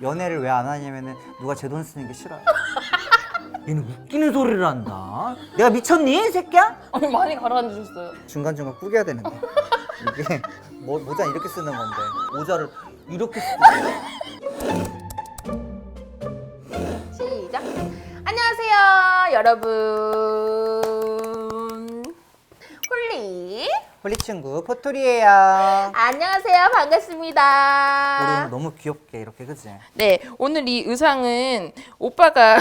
연애를 왜 안 하냐면은 누가 제 돈 쓰는 게 싫어요. 얘는 웃기는 소리를 한다. 내가 미쳤니, 이 새끼야? 아니, 많이 가라앉으셨어요. 중간중간 꾸겨야 되는데 이게 모자 이렇게 쓰는 건데 모자를 이렇게 시작. 안녕하세요, 여러분. 홀리. 홀리 친구 포토리예요. 안녕하세요, 반갑습니다. 우리 오늘 너무 귀엽게 이렇게 그치? 네, 오늘 이 의상은 오빠가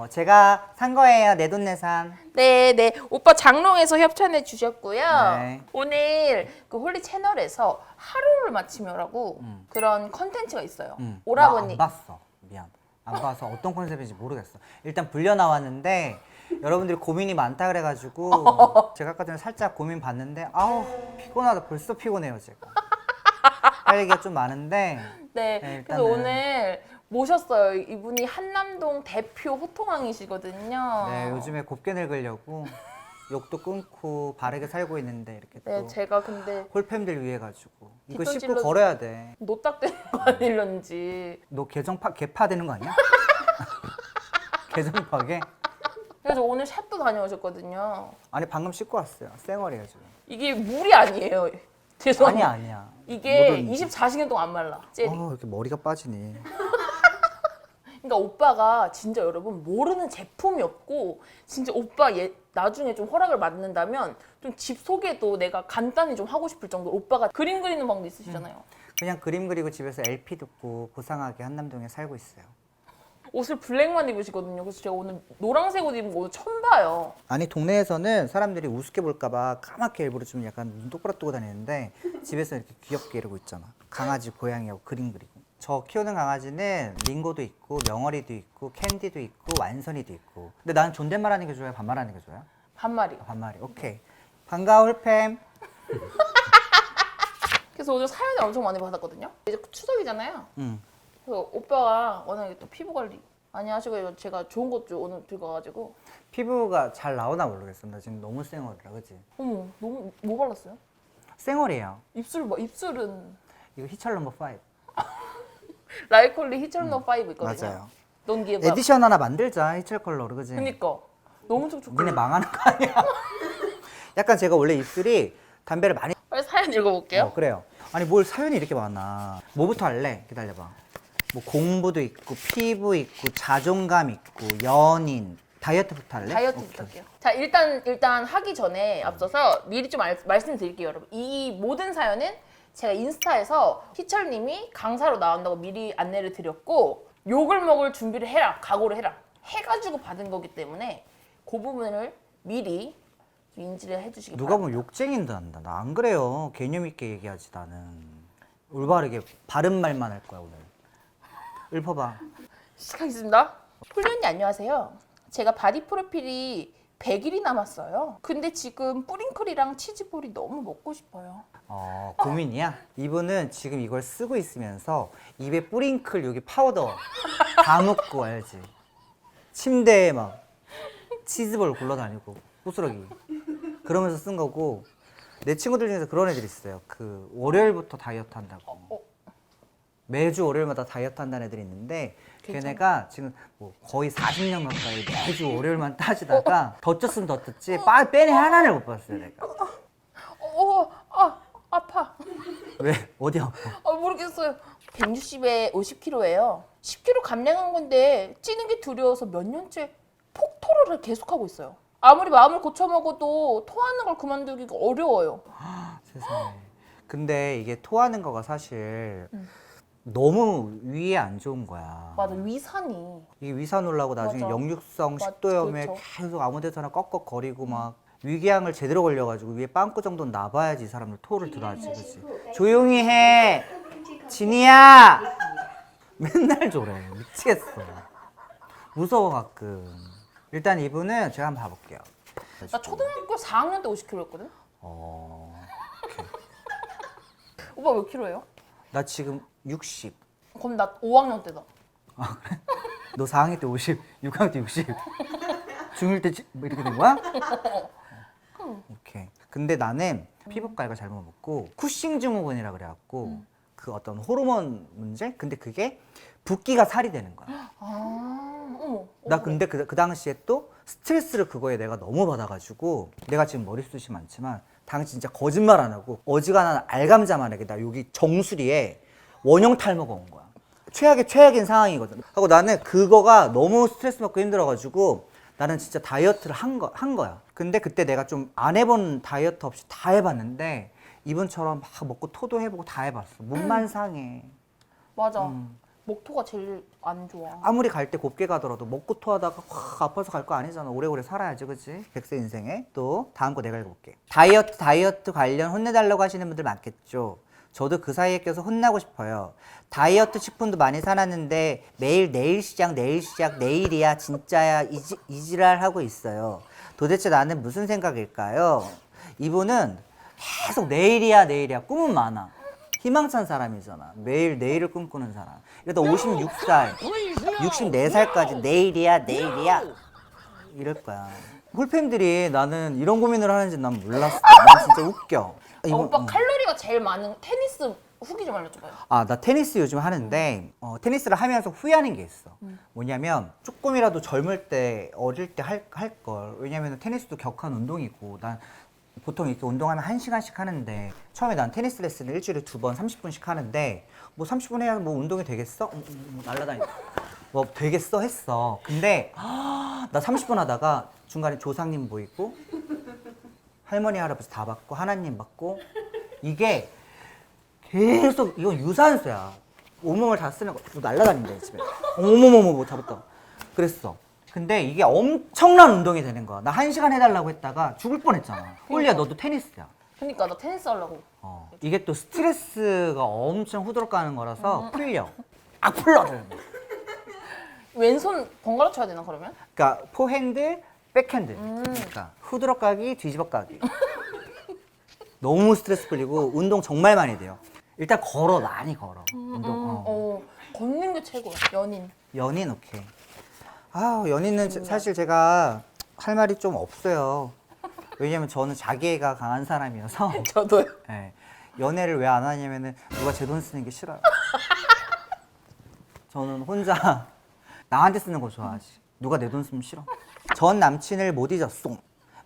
제가 산 거예요. 내돈내산. 네, 오빠 장롱에서 협찬해 주셨고요. 네. 오늘 그 홀리 채널에서 하루를 맞추며라고 그런 컨텐츠가 있어요. 나 오라버니. 안 봤어. 미안. 안 봐서 어떤 컨셉인지 모르겠어. 일단 불려 나왔는데 여러분들이 고민이 많다 그래가지고 제가 아까 전에 살짝 고민 봤는데 아우 피곤하다. 벌써 피곤해요 제가. 할 얘기가 좀 많은데 네, 네, 그래서 일단은- 오늘 모셨어요. 이분이 한남동 대표 호통왕이시거든요. 네 요즘에 곱게 늙으려고 욕도 끊고 바르게 살고 있는데 이렇게 또 네, 제가 근데 홀팸들 위해 가지고 이거 뒷돈 씹고 찔러서- 걸어야 돼. 노딱되는 거 아닐런지. 너 개파 되는 거 아니야? 계정 파괴? 그래서 오늘 샵도 다녀오셨거든요. 아니 방금 씻고 왔어요. 쌩얼이에요 지금. 이게 물이 아니에요. 죄송합니다. 아니야. 이게 뭐든- 24시간 동안 안 말라. 젤리. 이렇게 머리가 빠지니. 그러니까 오빠가 진짜 여러분 모르는 제품이 없고 진짜 오빠 나중에 좀 허락을 받는다면 좀 집 소개도 내가 간단히 좀 하고 싶을 정도로 오빠가 그림 그리는 방도 있으시잖아요. 그냥 그림 그리고 집에서 LP 듣고 고상하게 한남동에 살고 있어요. 옷을 블랙만 입으시거든요. 그래서 제가 오늘 노란색 옷 입은 거 오늘 처음 봐요. 아니 동네에서는 사람들이 우습게 볼까봐 까맣게 일부러 좀 약간 눈 똑바로 뜨고 다니는데 집에서 이렇게 귀엽게 이러고 있잖아. 강아지 고양이하고 그림 그리고. 저 키우는 강아지는 링고도 있고 명어리도 있고 캔디도 있고 완선이도 있고. 근데 나는 존댓말하는 게 좋아요? 반말하는 게 좋아요? 반말이. 반말이. 오케이. 반가워 홀팸. 그래서 오늘 사연을 엄청 많이 받았거든요. 이제 추석이잖아요. 응. 그래서 오빠가 워낙에 또 피부 관리 많이 하시고 제가 좋은 것 좀 오늘 들고 와가지고 피부가 잘 나오나 모르겠어. 나 지금 너무 쌩얼이라 그치? 어머 너무 뭐 발랐어요? 쌩얼이에요. 입술은 이거 희철 넘버 5. 라이콜리 히철너 5 있거든요. 맞아요. 넌 기회 에디션 하나 만들자. 희철 컬러로 그치? 그니까 너무 촉촉해. 니네 망하는 거 아니야? 약간 제가 원래 입술이 담배를 많이 빨리 사연 읽어볼게요. 그래요. 아니 뭘 사연이 이렇게 많아. 뭐부터 할래? 기다려봐. 뭐 공부도 있고 피부 있고 자존감 있고 연인 다이어트부터 할래? 다이어트부터 오케이. 할게요. 자 일단 하기 전에 앞서서 미리 좀 말씀드릴게요, 여러분. 이 모든 사연은 제가 인스타에서 희철님이 강사로 나온다고 미리 안내를 드렸고 욕을 먹을 준비를 해라, 각오를 해라 해가지고 받은 거기 때문에 그 부분을 미리 좀 인지를 해주시기 누가 바랍니다. 보면 욕쟁인 듯 한다. 나 안 그래요. 개념 있게 얘기하지 나는. 올바르게 바른 말만 할 거야 오늘. 읊어봐. 시작하겠습니다. 폴리 언니 안녕하세요. 제가 바디 프로필이 100일이 남았어요. 근데 지금 뿌링클이랑 치즈볼이 너무 먹고 싶어요. 고민이야? 이분은 지금 이걸 쓰고 있으면서 입에 뿌링클 여기 파우더 다 묻고 알지? 침대에 막 치즈볼 굴러다니고 부스러기 그러면서 쓴 거고 내 친구들 중에서 그런 애들 있어요. 그 월요일부터 다이어트 한다고 매주 월요일마다 다이어트 한다는 애들이 있는데 걔네가 지금 뭐 거의 40년 가까이 매주 월요일만 따지다가 더 쪘으면 더 쪘지 빼내 하나를 못 봤어요 내가. 아파. 왜? 어디 아파? 모르겠어요. 160에 50kg예요. 10kg 감량한 건데 찌는 게 두려워서 몇 년째 폭토를 계속하고 있어요. 아무리 마음을 고쳐 먹어도 토하는 걸 그만두기가 어려워요. 세상에. 근데 이게 토하는 거가 사실 너무 위에 안 좋은 거야. 맞아, 위산이. 이게 위산 올라고 나중에 맞아. 역류성 식도염에 그렇죠. 계속 아무 데서나 꺽꺽거리고 막 위궤양을 제대로 걸려가지고 위에 빵꾸 정도는 나봐야지 이 사람들 토를 들어야지. 그치? 조용히 해. 진이야. 맨날 저래. 미치겠어. 무서워 가끔. 일단 이분은 제가 한번 봐볼게요. 나 초등학교 4학년 때 50kg였거든? 오케이. 오빠 몇 킬로예요? 나 지금 60. 그럼 나 5학년 때다. 너 4학년 때 50, 6학년 때 60. 중1 때 뭐 이렇게 된 거야? 오케이. 근데 나는 피부과가 잘못 먹고 쿠싱 증후군이라 그래갖고 그 어떤 호르몬 문제? 근데 그게 붓기가 살이 되는 거야. 어머. 나 근데 그 당시에 또 스트레스를 그거에 내가 너무 받아가지고 내가 지금 머리숱이 많지만 당시 진짜 거짓말 안 하고 어지간한 알감자만하게 나 여기 정수리에 원형 탈모가 온 거야. 최악인 상황이거든. 하고 나는 그거가 너무 스트레스 받고 힘들어가지고 나는 진짜 다이어트를 한 거야. 근데 그때 내가 좀 안 해본 다이어트 없이 다 해봤는데 이분처럼 막 먹고 토도 해보고 다 해봤어. 몸만 상해. 맞아. 목토가 제일 안 좋아. 아무리 갈 때 곱게 가더라도 먹고 토하다가 확 아파서 갈 거 아니잖아. 오래오래 살아야지, 그치? 100세 인생에. 또 다음 거 내가 읽어볼게. 다이어트 관련 혼내달라고 하시는 분들 많겠죠. 저도 그 사이에 껴서 혼나고 싶어요. 다이어트 식품도 많이 사놨는데 매일 내일 시작 내일이야 진짜야 이지랄 하고 있어요. 도대체 나는 무슨 생각일까요? 이분은 계속 내일이야 꿈은 많아. 희망찬 사람이잖아. 매일 내일을 꿈꾸는 사람. 이러다 56살, 64살까지 내일이야 이럴 거야. 홀팸들이 나는 이런 고민을 하는지 난 몰랐어. 난 진짜 웃겨. 오빠 칼로리가 제일 많은 테니스 후기 좀 알려줘봐요. 나 테니스 요즘 하는데 테니스를 하면서 후회하는 게 있어. 뭐냐면 조금이라도 젊을 때 어릴 때 할 걸. 왜냐면 테니스도 격한 운동이고 난 보통 이렇게 운동하면 1시간씩 하는데 처음에 난 테니스 레슨을 일주일에 2번 30분씩 하는데 뭐 30분 해야 뭐 운동이 되겠어? 날라다니고 뭐 되겠어 했어. 근데 나 30분 하다가 중간에 조상님 보이고 할머니 할아버지 다 받고 하나님 받고 이게 계속 이건 유산소야. 온몸을 다 쓰는 거 날라다닌다 집에. 어머머머 뭐 잡았다. 그랬어. 근데 이게 엄청난 운동이 되는 거야. 나 1시간 해달라고 했다가 죽을 뻔했잖아. 홀리야 너도 테니스야. 그러니까 나 테니스 하려고. 이게 또 스트레스가 엄청 후드럭 가는 거라서 풀려. 풀러를. 왼손 번갈아 쳐야 되나 그러면? 그러니까 포핸드, 백핸드. 그러니까 후드럭 가기, 뒤집어 가기. 너무 스트레스 풀리고 운동 정말 많이 돼요. 일단 걸어, 많이 걸어. 운동. 걷는 게 최고야. 연인. 연인 오케이. 연인은 사실 제가 할 말이 좀 없어요. 왜냐면 저는 자기애가 강한 사람이어서. 저도요. 네. 연애를 왜 안 하냐면은 누가 제 돈 쓰는 게 싫어요. 저는 혼자 나한테 쓰는 거 좋아하지. 누가 내 돈 쓰면 싫어. 전 남친을 못 잊었어.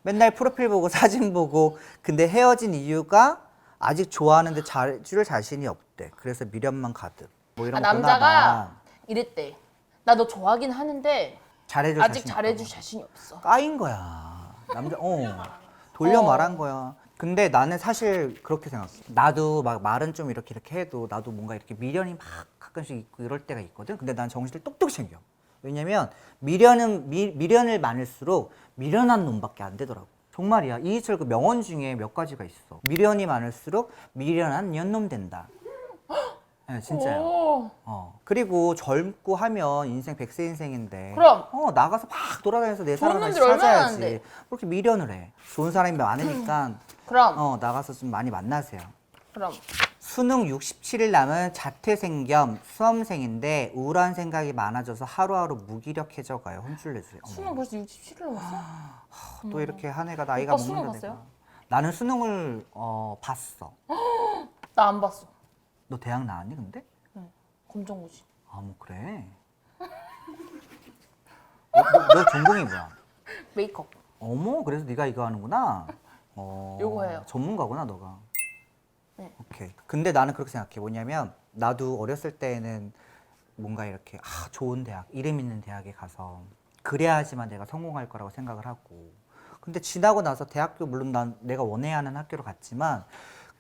맨날 프로필 보고 사진 보고 근데 헤어진 이유가 아직 좋아하는데 잘해줄 자신이 없대. 그래서 미련만 가득. 뭐 이런 거 남자가 이랬대. 나 너 좋아하긴 하는데 잘해줄 아직 자신이 잘해줄 없다고. 자신이 없어. 까인 거야. 남자 돌려 말한 거야. 근데 나는 사실 그렇게 생각해. 나도 막 말은 좀 이렇게 해도 나도 뭔가 이렇게 미련이 막 가끔씩 있고 이럴 때가 있거든. 근데 난 정신을 똑똑히 챙겨. 왜냐면 미련을 많을수록 미련한 놈밖에 안 되더라고. 정말이야. 이희철 그 명언 중에 몇 가지가 있어. 미련이 많을수록 미련한 년놈 된다. 네, 진짜요. 그리고 젊고 하면 인생 100세 인생인데. 그럼. 나가서 막 돌아다니면서 내 사람 다시 놈들 얼마나 찾아야지. 많은데. 그렇게 미련을 해. 좋은 사람이 많으니까. 그럼. 나가서 좀 많이 만나세요. 그럼. 수능 67일 남은 자퇴생 겸 수험생인데 우울한 생각이 많아져서 하루하루 무기력해져 가요. 혼쭐 내주세요. 어머. 수능 벌써 67일 남았어? 또 이렇게 한 해가 나이가 오빠 수능 먹는다. 봤어요? 내가. 나는 수능을 봤어. 나 안 봤어. 너 대학 나왔니 근데? 검정고시. 뭐 그래. 너 전공이 뭐야? 메이크업. 어머 그래서 네가 이거 하는구나. 요거 해요. 전문가구나 너가. 네. 오케이. 근데 나는 그렇게 생각해. 뭐냐면 나도 어렸을 때는 뭔가 이렇게 좋은 대학, 이름 있는 대학에 가서 그래야지만 내가 성공할 거라고 생각을 하고. 근데 지나고 나서 대학교 물론 난 내가 원해야 하는 학교로 갔지만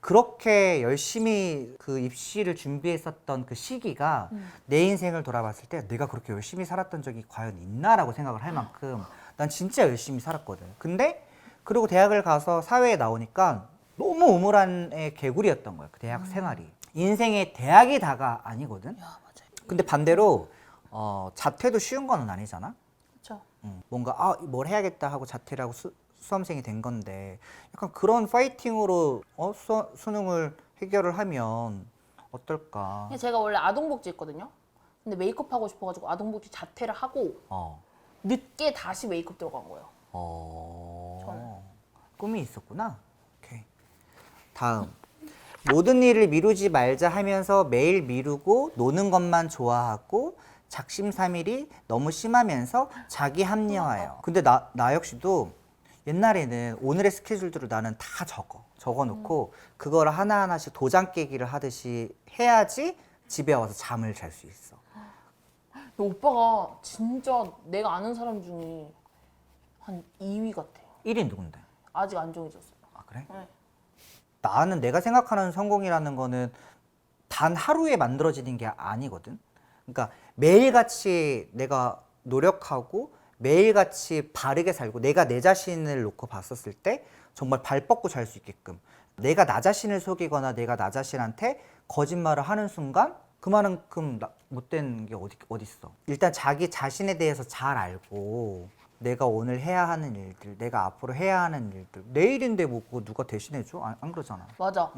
그렇게 열심히 그 입시를 준비했었던 그 시기가 내 인생을 돌아봤을 때 내가 그렇게 열심히 살았던 적이 과연 있나라고 생각을 할 만큼 난 진짜 열심히 살았거든. 근데 그리고 대학을 가서 사회에 나오니까 너무 우물한 개구리였던 거야. 그 대학 생활이. 인생의 대학이 다가 아니거든. 야, 맞아요. 근데 반대로 자퇴도 쉬운 건 아니잖아. 그렇죠. 뭔가 뭘 해야겠다 하고 자퇴를 하고 수험생이 된 건데 약간 그런 파이팅으로 수능을 해결을 하면 어떨까? 제가 원래 아동복지 했거든요. 근데 메이크업 하고 싶어가지고 아동복지 자퇴를 하고 늦게 다시 메이크업 들어간 거예요. 저는. 꿈이 있었구나. 오케이. 다음. 모든 일을 미루지 말자 하면서 매일 미루고 노는 것만 좋아하고 작심삼일이 너무 심하면서 자기 합리화해요. 근데 나 역시도 옛날에는 오늘의 스케줄들을 나는 다 적어놓고 그거를 하나하나씩 도장 깨기를 하듯이 해야지 집에 와서 잠을 잘 수 있어. 오빠가 진짜 내가 아는 사람 중에 한 2위 같아요. 1위 누군데? 아직 안 정해졌어요. 아 그래? 네. 나는 내가 생각하는 성공이라는 거는 단 하루에 만들어지는 게 아니거든. 그러니까 매일같이 내가 노력하고 매일같이 바르게 살고 내가 내 자신을 놓고 봤었을 때 정말 발 뻗고 잘 수 있게끔 내가 나 자신을 속이거나 내가 나 자신한테 거짓말을 하는 순간 그만큼 못된 게 어디 있어. 일단 자기 자신에 대해서 잘 알고 내가 오늘 해야 하는 일들, 내가 앞으로 해야 하는 일들. 내일인데 뭐 그거 누가 대신해줘? 안 그러잖아. 맞아.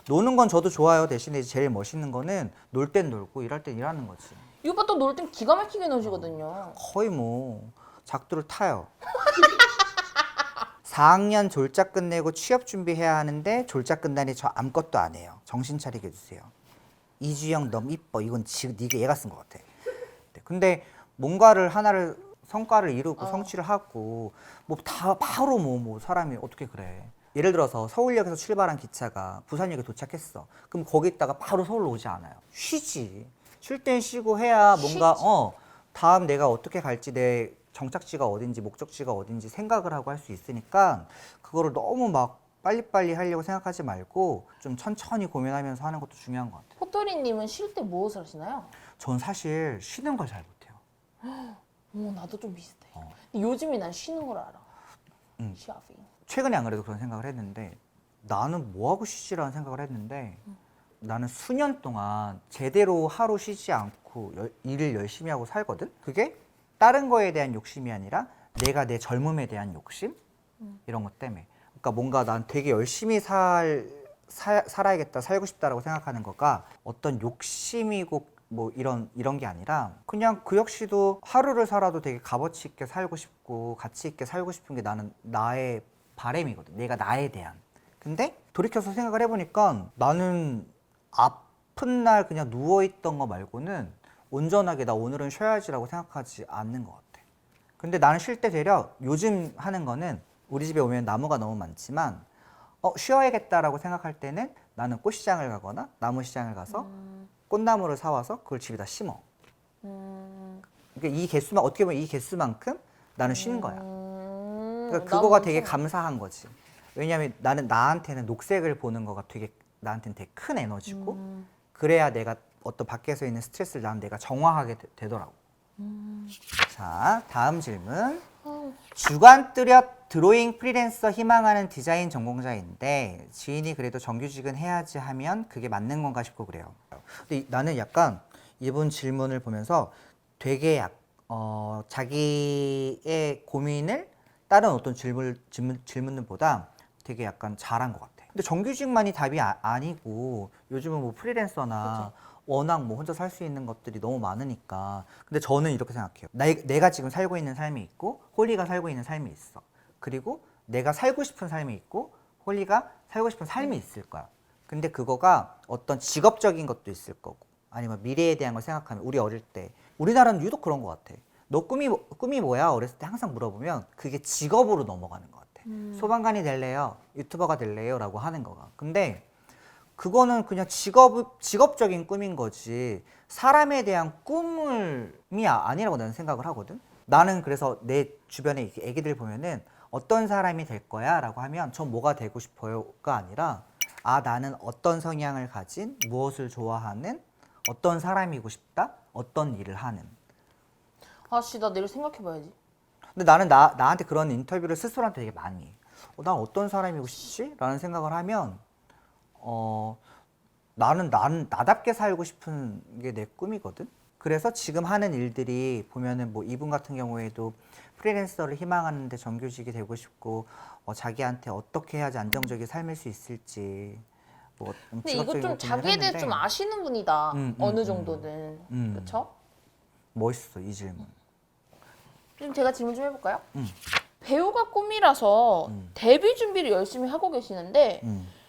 노는 건 저도 좋아요. 대신에 제일 멋있는 거는 놀 땐 놀고 일할 땐 일하는 거지. 이 오빠 또 놀 땐 기가 막히게 노시거든요. 거의 뭐 작두를 타요. 4학년 졸작 끝내고 취업 준비해야 하는데 졸작 끝나니 저 아무것도 안 해요. 정신 차리게 해주세요. 이주영 너무 이뻐. 이건 지금 얘가 쓴 것 같아. 근데 뭔가를 하나를 성과를 이루고 성취를 하고 뭐 다 바로 뭐 사람이 어떻게 그래. 예를 들어서 서울역에서 출발한 기차가 부산역에 도착했어. 그럼 거기다가 바로 서울로 오지 않아요. 쉬지. 쉴 땐 쉬고 해야 뭔가 다음 내가 어떻게 갈지 내 정착지가 어딘지 목적지가 어딘지 생각을 하고 할 수 있으니까 그거를 너무 막 빨리빨리 하려고 생각하지 말고 좀 천천히 고민하면서 하는 것도 중요한 것 같아요. 호토리님은 쉴 때 무엇을 하시나요? 전 사실 쉬는 걸 잘 못해요. 나도 좀 비슷해. 근데 요즘에 난 쉬는 걸 알아. 쉬어핑. 최근에 안 그래도 그런 생각을 했는데 나는 뭐하고 쉬지라는 생각을 했는데 나는 수년 동안 제대로 하루 쉬지 않고 일을 열심히 하고 살거든? 그게 다른 거에 대한 욕심이 아니라 내가 내 젊음에 대한 욕심? 이런 것 때문에. 그러니까 뭔가 난 되게 열심히 살아야겠다, 살고 싶다라고 생각하는 거가 어떤 욕심이고 뭐 이런 게 아니라 그냥 그 역시도 하루를 살아도 되게 값어치 있게 살고 싶고 가치 있게 살고 싶은 게 나는 나의 바람이거든. 내가 나에 대한. 근데 돌이켜서 생각을 해보니까 나는 아픈 날 그냥 누워있던 거 말고는 온전하게 나 오늘은 쉬어야지라고 생각하지 않는 것 같아. 근데 나는 쉴 때 되려 요즘 하는 거는 우리 집에 오면 나무가 너무 많지만 쉬어야겠다라고 생각할 때는 나는 꽃시장을 가거나 나무시장을 가서 꽃나무를 사와서 그걸 집에다 심어. 그러니까 이 개수만 어떻게 보면 이 개수만큼 나는 쉬는 거야. 그러니까 그거가 되게 감사한 거지. 왜냐하면 나는 나한테는 녹색을 보는 거가 되게 나한테는 되게 큰 에너지고 그래야 내가 어떤 밖에서 있는 스트레스를 내가 정화하게 되더라고. 자, 다음 질문. 주간 뚜렷 드로잉 프리랜서 희망하는 디자인 전공자인데 지인이 그래도 정규직은 해야지 하면 그게 맞는 건가 싶고 그래요. 근데 나는 약간 이분 질문을 보면서 되게 자기의 고민을 다른 어떤 질문보다 되게 약간 잘한 것 같아. 근데 정규직만이 답이 아니고 요즘은 뭐 프리랜서나 워낙 뭐 혼자 살 수 있는 것들이 너무 많으니까. 근데 저는 이렇게 생각해요. 내가 지금 살고 있는 삶이 있고 홀리가 살고 있는 삶이 있어. 그리고 내가 살고 싶은 삶이 있고 홀리가 살고 싶은 삶이 있을 거야. 근데 그거가 어떤 직업적인 것도 있을 거고 아니면 미래에 대한 걸 생각하면 우리 어릴 때 우리나라는 유독 그런 것 같아. 너 꿈이 뭐야? 어렸을 때 항상 물어보면 그게 직업으로 넘어가는 것 같아. 소방관이 될래요? 유튜버가 될래요? 라고 하는 거가. 근데 그거는 그냥 직업적인 꿈인 거지 사람에 대한 꿈이 아니라고 나는 생각을 하거든. 나는 그래서 내 주변에 애기들 보면은 어떤 사람이 될 거야? 라고 하면 전 뭐가 되고 싶어요?가 아니라 나는 어떤 성향을 가진 무엇을 좋아하는 어떤 사람이고 싶다? 어떤 일을 하는. 아씨, 나 내일 생각해봐야지. 근데 나는 나한테 그런 인터뷰를 스스로한테 되게 많이 해. 난 어떤 사람이고 싶지? 라는 생각을 하면 나는 나답게 살고 싶은 게 내 꿈이거든. 그래서 지금 하는 일들이 보면은 뭐 이분 같은 경우에도 프리랜서를 희망하는데 정규직이 되고 싶고 자기한테 어떻게 해야지 안정적인 삶일 수 있을지 뭐 근데 이거 좀 자기에 대해 좀 아시는 분이다. 어느 정도는. 그렇죠? 멋있어 이 질문. 좀 제가 질문 좀 해볼까요? 배우가 꿈이라서 데뷔 준비를 열심히 하고 계시는데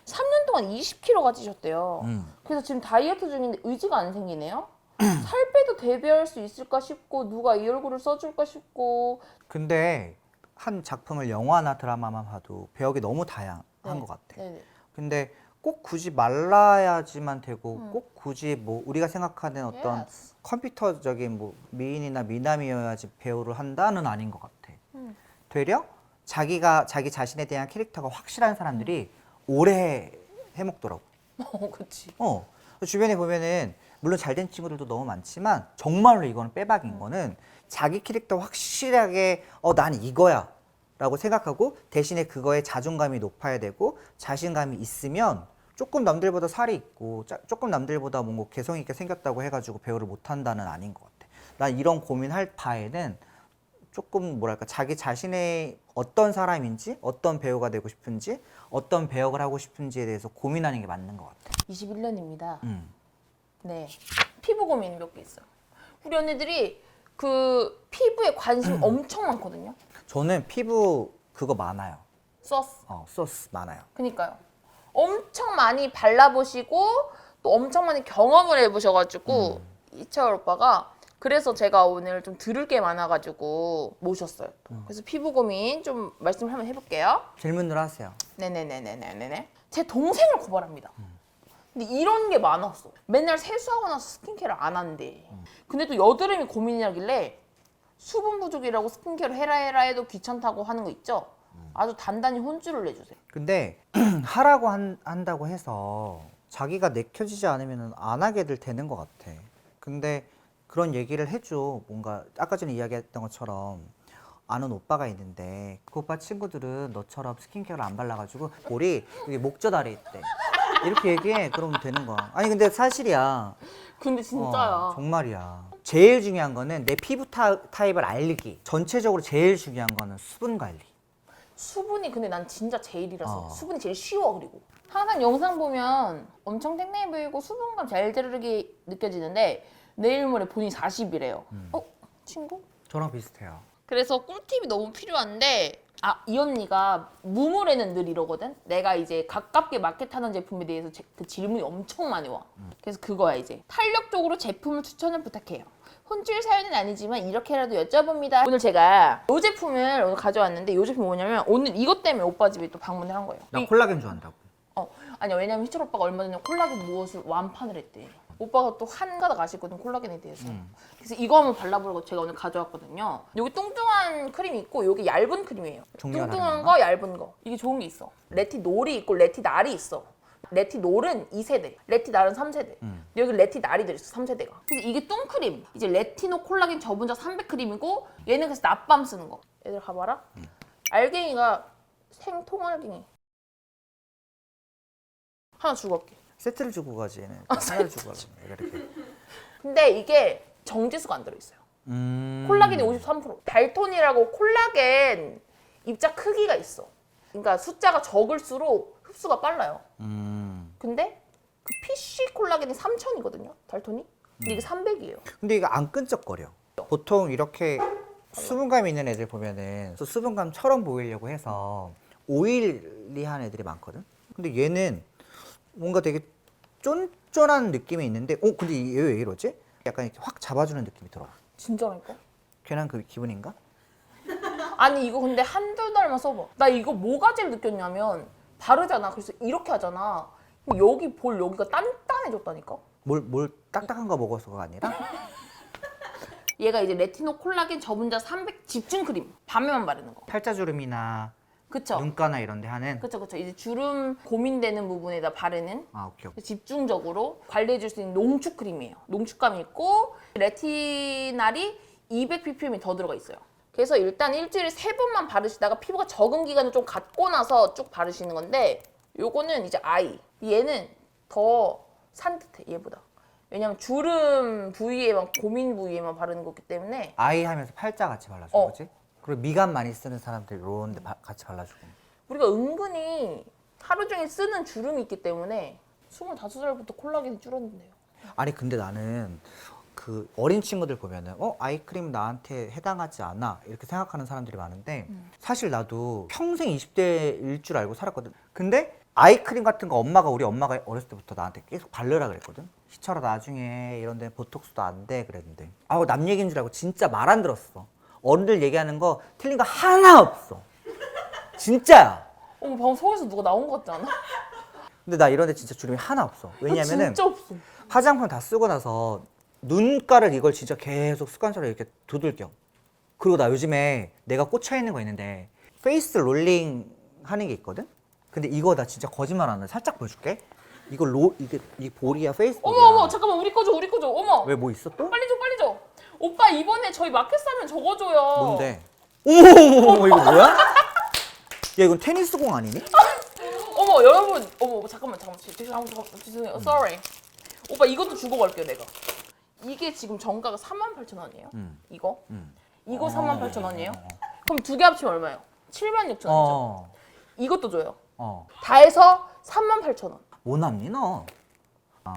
3년 동안 20kg가 찌셨대요. 음. 그래서 지금 다이어트 중인데 의지가 안 생기네요. 살 빼도 대비할 수 있을까 싶고 누가 이 얼굴을 써줄까 싶고. 근데 한 작품을 영화나 드라마만 봐도 배역이 너무 다양한 네. 것 같아. 네네. 근데 꼭 굳이 말라야지만 되고 꼭 굳이 뭐 우리가 생각하는 어떤 Yes. 컴퓨터적인 뭐 미인이나 미남이어야지 배우를 한다는 아닌 것 같아. 되려 자기 자신에 대한 캐릭터가 확실한 사람들이 오래 해먹더라고. 그치. 주변에 보면은 물론 잘된 친구들도 너무 많지만 정말로 이거는 빼박인 거는 자기 캐릭터 확실하게 난 이거야 라고 생각하고 대신에 그거에 자존감이 높아야 되고 자신감이 있으면 조금 남들보다 살이 있고 조금 남들보다 뭔가 개성 있게 생겼다고 해가지고 배우를 못한다는 아닌 것 같아. 난 이런 고민할 바에는 조금 뭐랄까 자기 자신의 어떤 사람인지 어떤 배우가 되고 싶은지 어떤 배역을 하고 싶은지에 대해서 고민하는 게 맞는 것 같아. 21년입니다. 음. 네. 피부 고민 몇 개 있어요. 우리 언니들이 그 피부에 관심 엄청 많거든요. 저는 피부 그거 많아요. 소스. 소스 많아요. 그니까요. 엄청 많이 발라보시고 또 엄청 많이 경험을 해보셔가지고 이채월 오빠가 그래서 제가 오늘 좀 들을 게 많아가지고 모셨어요. 또. 그래서 피부 고민 좀 말씀을 한번 해볼게요. 질문을 하세요. 네네네네네네. 제 동생을 고발합니다. 근데 이런 게 많았어. 맨날 세수하고 나서 스킨케어를 안 한대. 근데 또 여드름이 고민이라길래 수분 부족이라고 스킨케어를 해라 해도 귀찮다고 하는 거 있죠? 아주 단단히 혼쭐을 내주세요. 근데 하라고 한다고 해서 자기가 내켜지지 않으면 안 하게들 되는 것 같아. 근데 그런 얘기를 해줘. 뭔가 아까 전에 이야기했던 것처럼 아는 오빠가 있는데 그 오빠 친구들은 너처럼 스킨케어를 안 발라가지고 볼이 여기 목젖 아래 있대. 이렇게 얘기해. 그러면 되는 거야. 아니 근데 사실이야. 근데 진짜야. 정말이야. 제일 중요한 거는 내 피부 타입을 알기. 전체적으로 제일 중요한 거는 수분 관리. 수분이 근데 난 진짜 제일이라서 어. 수분이 제일 쉬워. 그리고 항상 영상 보면 엄청 탱탱해 보이고 수분감 잘 자르게 느껴지는데 내일 모레 본인이 40이래요. 친구? 저랑 비슷해요. 그래서 꿀팁이 너무 필요한데 이 언니가 무물에는 늘 이러거든. 내가 이제 가깝게 마켓하는 제품에 대해서 그 질문이 엄청 많이 와. 그래서 그거야 이제 탄력적으로 제품을 추천을 부탁해요. 혼쭐 사연은 아니지만 이렇게라도 여쭤봅니다. 오늘 제가 이 제품을 오늘 가져왔는데 이 제품이 뭐냐면 오늘 이것 때문에 오빠 집에 또 방문을 한 거예요. 나 콜라겐 좋아한다고. 아니야, 왜냐면 희철 오빠가 얼마 전에 콜라겐 무엇을 완판을 했대. 오빠가 또 한가닥 아시거든, 콜라겐에 대해서. 그래서 이거 한번 발라보려고 제가 오늘 가져왔거든요. 여기 뚱뚱한 크림이 있고 여기 얇은 크림이에요. 종류가 뚱뚱한 다른 거, 얇은 거. 이게 좋은 게 있어. 레티놀이 있고 레티날이 있어. 레티놀은 2세대, 레티날은 3세대. 여기 레티날이 들어있어, 3세대가. 그래서 이게 뚱크림. 이제 레티노 콜라겐 저분자 300크림이고 얘는 그래서 낮밤 쓰는 거. 얘들 가봐라. 알갱이가 생통알갱이. 하나 주고 갈게. 세트를 주고 가지 얘는. 하나를 주고 가지. 이렇게. 근데 이게 정지수가 안 들어있어요. 콜라겐이 53%. 달톤이라고 콜라겐 입자 크기가 있어. 그러니까 숫자가 적을수록 흡수가 빨라요. 근데 그 PC 콜라겐이 3000이거든요. 달톤이. 근데 이게 300이에요. 근데 이거 안 끈적거려. 보통 이렇게 수분감 있는 애들 보면은 수분감처럼 보이려고 해서 오일리한 애들이 많거든. 근데 얘는 뭔가 되게 쫀쫀한 느낌이 있는데 근데 얘 왜 이러지? 약간 이렇게 확 잡아주는 느낌이 들어. 진짜라니까? 괜한 그 기분인가? 아니 이거 근데 한두 달만 써봐. 나 이거 뭐가 제일 느꼈냐면 바르잖아. 그래서 이렇게 하잖아. 여기 볼 여기가 단단해졌다니까? 뭘 딱딱한 거 먹어서가 아니라? 얘가 이제 레티노 콜라겐 저분자 300 집중 크림. 밤에만 바르는 거. 팔자주름이나 그쵸? 눈가나 이런 데 하는? 그쵸. 이제 주름 고민되는 부분에다 바르는 오케이. 집중적으로 관리해줄 수 있는 농축 크림이에요. 농축감이 있고 레티날이 200ppm이 더 들어가 있어요. 그래서 일단 일주일에 3번만 바르시다가 피부가 적응 기간을 좀 갖고 나서 쭉 바르시는 건데 요거는 이제 얘는 더 산뜻해 얘보다. 왜냐면 주름 부위에만 고민 부위에만 바르는 거기 때문에 아이 하면서 팔자 같이 발라주는 어. 거지? 그리고 미간 많이 쓰는 사람들 이런 데 같이 발라주고. 우리가 은근히 하루 종일 쓰는 주름이 있기 때문에 25살부터 콜라겐이 줄었는데요. 아니 근데 나는 그 어린 친구들 보면은 아이크림 나한테 해당하지 않아 이렇게 생각하는 사람들이 많은데 사실 나도 평생 20대일 줄 알고 살았거든. 근데 아이크림 같은 거 우리 엄마가 어렸을 때부터 나한테 계속 바르라 그랬거든. 희철아 나중에 이런 데 보톡스도 안 돼 그랬는데 남 얘기인 줄 알고 진짜 말 안 들었어. 어른들 얘기하는 거 틀린 거 하나 없어. 진짜야. 어머 방금 속에서 누가 나온 것 같지 않아? 근데 나 이런 데 진짜 주름이 하나 없어. 왜냐면은 진짜 없어. 화장품 다 쓰고 나서 눈가를 이걸 진짜 계속 습관처럼 이렇게 두들겨. 그리고 나 요즘에 내가 꽂혀 있는 거 있는데 페이스 롤링 하는 게 있거든? 근데 이거 나 진짜 거짓말 안 해. 살짝 보여줄게. 이게 이 볼이야, 페이스 볼이야. 어머 잠깐만 우리 거줘 어머. 왜 뭐 있어 또? 빨리 줘. 오빠 이번에 저희 마켓 사면 저거 줘요. 뭔데? 오, 이거 뭐야? 야, 이건 테니스공 아니니? 어머 여러분 어머 잠깐만 죄송해요. Sorry. 오빠 이것도 주고 갈게요 내가. 이게 지금 정가가 38,000원이에요. 이거? 이거 38,000원이에요. 그럼 두 개 합치면 얼마예요? 76,000원이죠. 이것도 줘요. 다 해서 38,000원. 뭐 남니 너?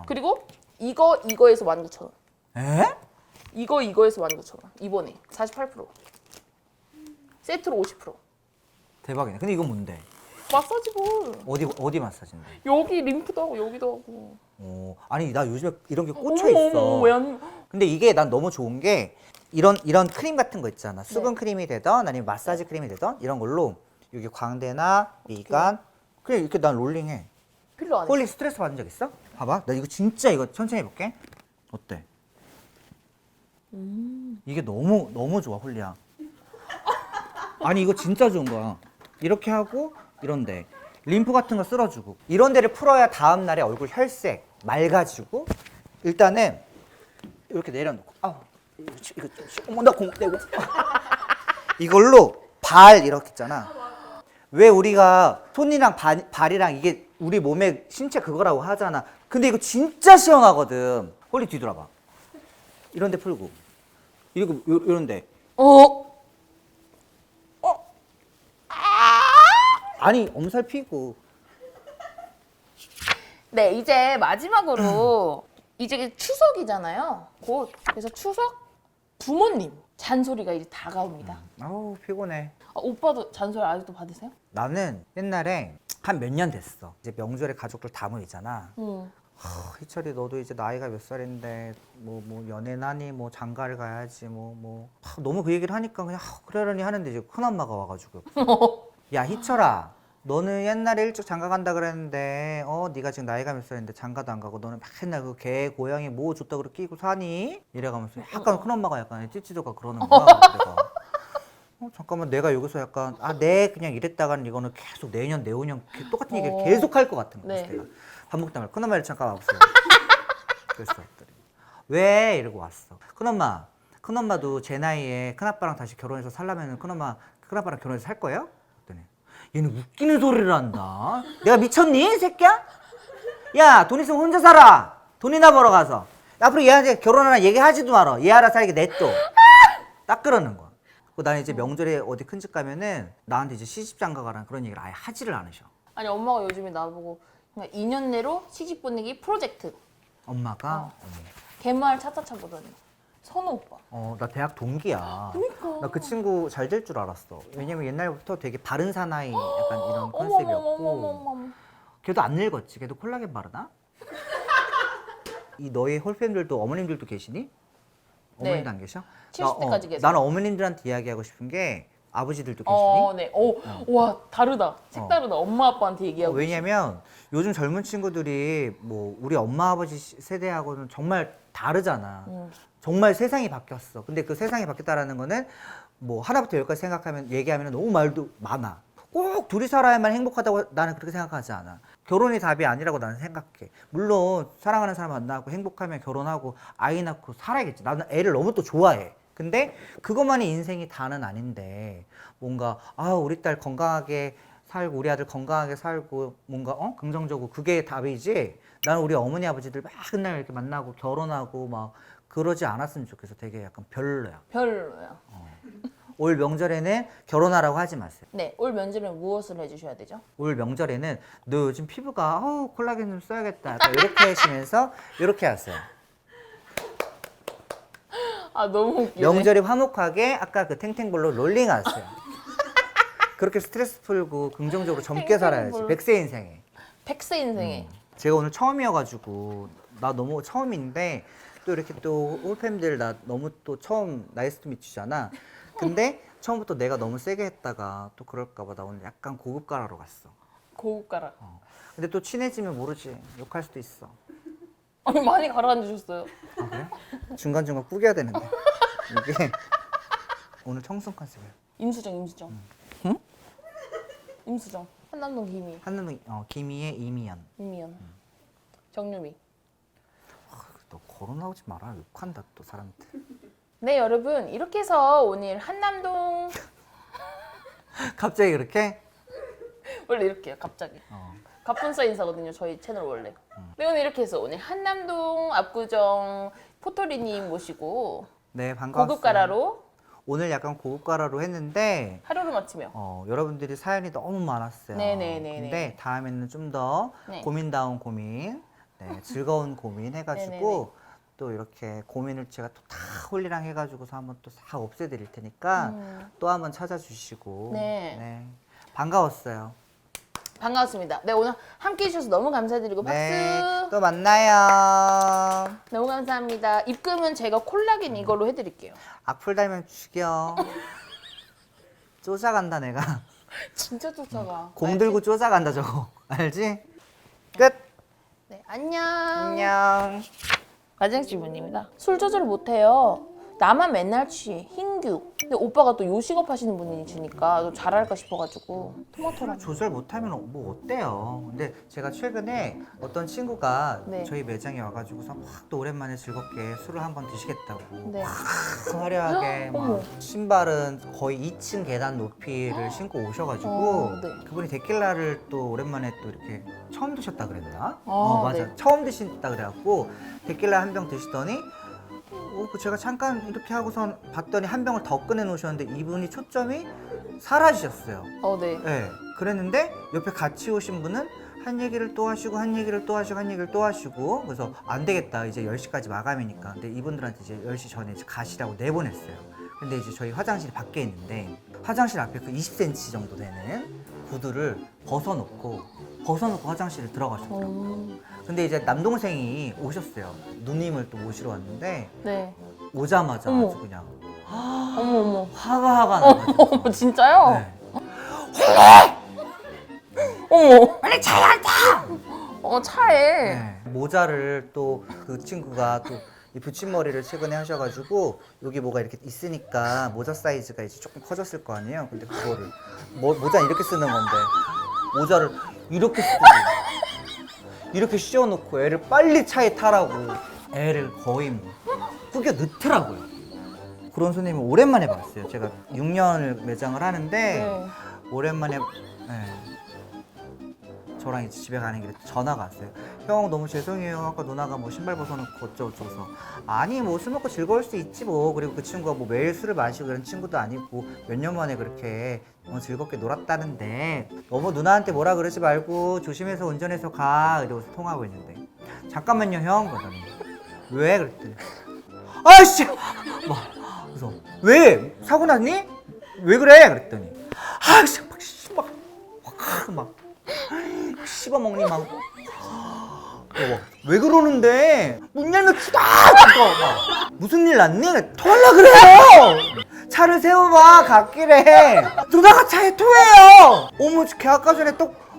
그리고 이거에서 19,000원. 에? 이거에서 19,000원. 이번에 48%. 세트로 50%. 대박이네. 근데 이건 뭔데? 마사지 볼. 어디 마사지인데? 여기 림프도 하고 여기도 하고. 아니 나 요즘에 이런 게 꽂혀 어머, 있어. 어머, 왜 안... 근데 이게 난 너무 좋은 게 이런 크림 같은 거 있잖아. 수분 크림이 되던 아니면 마사지 크림이 되던 이런 걸로 여기 광대나 미간 그냥 이렇게 난 롤링해. 필요 안 해. 홀리 스트레스 받은 적 있어? 봐봐. 나 이거 진짜 이거 천천히 해볼게. 어때? 이게 너무 좋아 홀리야. 아니 이거 진짜 좋은 거야. 이렇게 하고 이런데 림프 같은 거 쓸어주고 이런 데를 풀어야 다음 날에 얼굴 혈색 맑아지고 일단은 이렇게 내려놓고 이거 어머 나 공 내고 이걸로 발 이렇게 있잖아. 왜 우리가 손이랑 발이랑 이게 우리 몸의 신체 그거라고 하잖아. 근데 이거 진짜 시원하거든. 홀리 뒤돌아봐. 이런 데 풀고 이런 데 아니 엄살 피고 네, 이제 마지막으로 이제 추석이잖아요. 곧. 그래서 추석 부모님 잔소리가 이제 다가옵니다. 아우 피곤해. 오빠도 잔소리 아직도 받으세요? 나는 옛날에 한 몇 년 됐어. 이제 명절에 가족들 다 모이잖아. 희철이 너도 이제 나이가 몇 살인데 뭐 연애나니 뭐 장가를 가야지 너무 그 얘기를 하니까 그냥 그러려니 하는데 이제 큰엄마가 와가지고 야 희철아 너는 옛날에 일찍 장가 간다 그랬는데 네가 지금 나이가 몇 살인데 장가도 안 가고 너는 맨날 그 개 고양이 뭐 줬다 그래 끼고 사니? 이래가면서 약간 큰엄마가 약간 찌찌도가 그러는 거야. 내가 잠깐만 내가 여기서 약간 네 그냥 이랬다가는 이거는 계속 내년 내후년 똑같은 얘기를 계속 할 것 같은 거야. 그래서 내가 밥 먹다 말고 큰엄마 잠깐 와보세요. 그랬어. 왜? 이러고 왔어. 큰엄마도 제 나이에 큰아빠랑 다시 결혼해서 살려면 큰아빠랑 결혼해서 살 거예요? 그랬더니 얘는 웃기는 소리를 한다. 내가 미쳤니? 새끼야? 야, 돈 있으면 혼자 살아. 돈이나 벌어 가서. 앞으로 얘한테 결혼하나 얘기하지도 말어. 얘 알아서 살게 냅둬. 딱 그러는 거야. 나는 이제 명절에 어디 큰 집 가면은 나한테 이제 시집 장가 가라는 그런 얘기를 아예 하지를 않으셔. 아니 엄마가 요즘에 나보고 그냥 2년 내로 시집 보내기 프로젝트. 엄마가? 개말 차차차 보더니 선우 오빠. 나 대학 동기야. 그러니까. 나 그 친구 잘 될 줄 알았어. 왜냐면 옛날부터 되게 바른 사나이 약간 이런 어머. 컨셉이었고. 걔도 안 늙었지. 걔도 콜라겐 바르나? 이 너희 홀팬들도 어머님들도 계시니? 어머님도 안 계셔? 70대까지 계세요. 나는 어머님들한테 이야기하고 싶은 게 아버지들도 계시니? 네. 와 다르다. 색다르다. 엄마 아빠한테 얘기하고. 왜냐면 요즘 젊은 친구들이 뭐 우리 엄마 아버지 세대하고는 정말 다르잖아. 정말 세상이 바뀌었어. 근데 그 세상이 바뀌었다라는 거는 뭐 하나부터 열까지 얘기하면 너무 말도 많아. 꼭 둘이 살아야만 행복하다고 나는 그렇게 생각하지 않아. 결혼이 답이 아니라고 나는 생각해. 물론 사랑하는 사람 만나고 행복하면 결혼하고 아이 낳고 살아야겠지. 나는 애를 너무 또 좋아해. 근데 그것만이 인생이 다는 아닌데 뭔가 우리 딸 건강하게 살고 우리 아들 건강하게 살고 뭔가 긍정적으로 그게 답이지. 나는 우리 어머니 아버지들 막 맨날 이렇게 만나고 결혼하고 막 그러지 않았으면 좋겠어. 되게 약간 별로야. 별로야. 올 명절에는 결혼하라고 하지 마세요. 네, 올 명절에 무엇을 해주셔야 되죠? 올 명절에는 너 요즘 피부가 콜라겐 좀 써야겠다. 약간 이렇게 하시면서 이렇게 하세요. 너무 웃기네. 명절이 화목하게 아까 그 탱탱볼로 롤링하세요. 그렇게 스트레스 풀고 긍정적으로 젊게 살아야지. 탱탱볼. 100세 인생에. 백세 인생에. 제가 오늘 처음이어가지고 나 너무 처음인데 또 이렇게 또 홀팸들 나 너무 또 처음 나이스 투 미치잖아. 근데 처음부터 내가 너무 세게 했다가 또 그럴까봐 나 오늘 약간 고급가라로 갔어. 고급가라. 근데 또 친해지면 모르지. 욕할 수도 있어. 아니 많이 가라앉으셨어요. 아 그래? 중간중간 꾸겨야 되는데 이게 오늘 청순 컨셉이야. 임수정. 응? 임수정. 한남동 김희. 한눈 김희애 이미연. 이미연. 정유미. 너 거론 나오지 마라. 욕한다 또 사람한테. 네 여러분 이렇게 해서 오늘 한남동 갑자기 그렇게? 원래 이렇게요 갑자기. 갑분싸 인사거든요 저희 채널 원래. 네 오늘 이렇게 해서 오늘 한남동 압구정 포토리님 모시고 네 반가웠어요. 고급가라로 오늘 약간 고급가라로 했는데 하루를 마치며. 여러분들이 사연이 너무 많았어요. 네네네네. 근데 다음에는 좀 더 네. 고민다운 고민, 네, 즐거운 고민 해가지고 네네네. 또 이렇게 고민을 제가 또 다 홀리랑 해가지고서 한번 또 싹 없애드릴 테니까 또 한번 찾아주시고 네. 반가웠어요. 반가웠습니다. 네 오늘 함께 해주셔서 너무 감사드리고 박수. 네, 또 만나요. 너무 감사합니다. 입금은 제가 콜라겐 이걸로 해드릴게요. 악플 달면 죽여. 쫓아간다 내가. 진짜 쫓아가. 공 들고 쫓아간다 저거. 알지? 끝. 네 안녕. 안녕. 가정주부입니다. 술 조절 못해요. 나만 맨날 취해. 흰규. 근데 오빠가 또 요식업 하시는 분이시니까 좀 잘할까 싶어가지고 토마토랑. 조절 못하면 뭐 어때요? 근데 제가 최근에 어떤 친구가 네. 저희 매장에 와가지고서 막 또 오랜만에 즐겁게 술을 한번 드시겠다고 네. 화려하게 어머. 막 신발은 거의 2층 계단 높이를 신고 오셔가지고 네. 그분이 데킬라를 또 오랜만에 또 이렇게 처음 드셨다 그랬나? 아, 맞아. 네. 처음 드신다 그래갖고 데킬라 한 병 드시더니 제가 잠깐 이렇게 하고선 봤더니 한 병을 더 꺼내 놓으셨는데 이분이 초점이 사라지셨어요. 네. 네. 그랬는데 옆에 같이 오신 분은 한 얘기를 또 하시고 한 얘기를 또 하시고 한 얘기를 또 하시고 그래서 안 되겠다 이제 10시까지 마감이니까 근데 이분들한테 이제 10시 전에 이제 가시라고 내보냈어요. 근데 이제 저희 화장실이 밖에 있는데 화장실 앞에 그 20cm 정도 되는 구두를 벗어놓고 화장실에 들어가셨더라고요. 근데 이제 남동생이 오셨어요. 누님을 또 모시러 왔는데 네. 오자마자 어머. 아주 그냥 어머. 화가 나가지고 어머 진짜요? 네. 어머. 빨리 차에 앉아! 차에. 네. 모자를 또 그 친구가 또 이 붙임머리를 최근에 하셔가지고 여기 뭐가 이렇게 있으니까 모자 사이즈가 이제 조금 커졌을 거 아니에요. 근데 그거를 모자 이렇게 쓰는 건데 모자를 이렇게 쓰고 이렇게 씌워놓고 애를 빨리 차에 타라고 애를 거의 뭐 꾸겨 넣더라고요. 그런 손님을 오랜만에 봤어요. 제가 6년을 매장을 하는데 네. 오랜만에 저랑 이제 집에 가는 길에 전화가 왔어요. 형 너무 죄송해요. 아까 누나가 뭐 신발 벗어놓고 어쩌고저쩌고서 아니 뭐 술 먹고 즐거울 수 있지 뭐. 그리고 그 친구가 뭐 매일 술을 마시고 그런 친구도 아니고 몇 년 만에 그렇게 즐겁게 놀았다는데 너무 누나한테 뭐라 그러지 말고 조심해서 운전해서 가. 이러고서 통화하고 있는데 잠깐만요 형. 그러더니 왜? 그랬더니 아이씨 막 그래서 왜? 사고 났니? 왜 그래? 그랬더니 아이씨 막 씹어먹니 막 왜 그러는데 문 열면 추다 무슨 일 났니? 토할라 그래요. 차를 세워봐 갓길에 누나가 차에 토해요. 어머 걔 아까 전에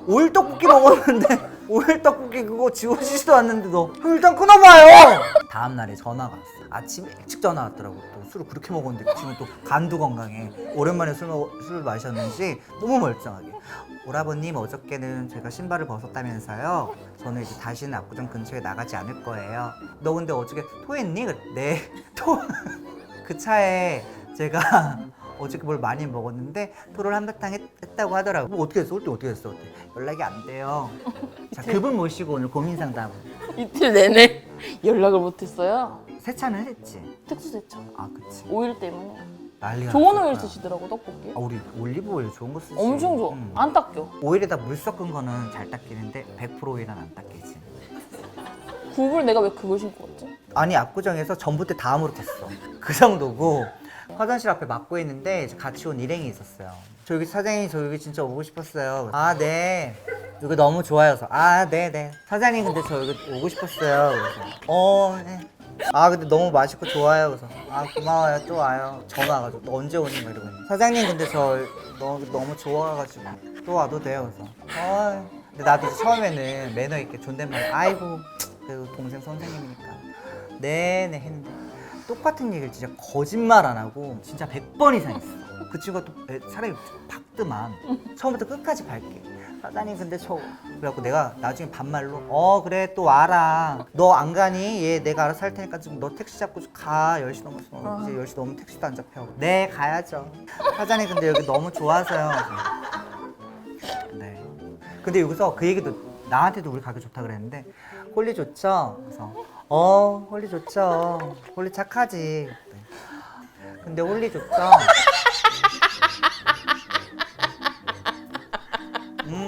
오일 떡볶이 먹었는데 오일 떡볶이 그거 지워지지도 않는데도 형 일단 끊어봐요. 다음날에 전화가 왔어. 아침 일찍 전화 왔더라고. 또 술을 그렇게 먹었는데 지금 또 간도 건강해. 오랜만에 술을 마셨는지 너무 멀쩡하게. 오라버님 어저께는 제가 신발을 벗었다면서요. 저는 이제 다시는 압구정 근처에 나가지 않을 거예요. 너 근데 어저께 토했니? 네. 그 차에 제가 어저께 뭘 많이 먹었는데 토를 한바탕 했다고 하더라고. 뭐 어떻게 했어? 어떻게 했어? 연락이 안 돼요. 자, 그분 모시고 오늘 고민 상담. 이틀 내내 연락을 못했어요. 세차는 했지. 특수세차. 아, 그치. 오일 때문에. 난리가 좋은 났을 오일 거야. 쓰시더라고 떡볶이. 우리 올리브 오일 좋은 거 쓰지. 엄청 좋아. 안 닦여. 오일에다 물 섞은 거는 잘 닦이는데 100% 오일은 안 닦이지. 굽을 내가 왜 그걸 신고 갔지? 아니 압구정에서 전봇대 다 아무렇겠어. 그 정도고. 화장실 앞에 막고 있는데 같이 온 일행이 있었어요. 저 여기 사장님 저 여기 진짜 오고 싶었어요. 아 네. 여기 너무 좋아요서 아 네네 사장님 근데 저 여기 오고 싶었어요. 그래서 네. 아 근데 너무 맛있고 좋아요. 그래서 아 고마워요 또 와요. 전화 와가지고 너 언제 오니 막 이러고 있는데 사장님 근데 저 너무 좋아가지고 또 와도 돼요. 그래서 근데 나도 이제 처음에는 매너 있게 존댓말 아이고 그래도 동생 선생님이니까 네네 했는데 똑같은 얘기를 진짜 거짓말 안 하고 진짜 100번 이상 했어. 그 친구가 또 사람이 밝더만 처음부터 끝까지 밝게 사장님 근데 저 그래갖고 내가 나중에 반말로 그래 또 와라 너 안 가니? 얘 내가 알아서 할 테니까 좀 너 택시 잡고 가 10시 넘었어 이제 10시 넘으면 택시도 안 잡혀 네 가야죠 사장님 근데 여기 너무 좋아서요 네 근데 여기서 그 얘기도 나한테도 우리 가게 좋다 그랬는데 홀리 좋죠? 그래서 홀리 좋죠 홀리 착하지 네. 근데 홀리 좋죠?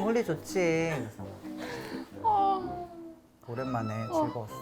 홀리 좋지. 그래서 오랜만에 즐거웠어.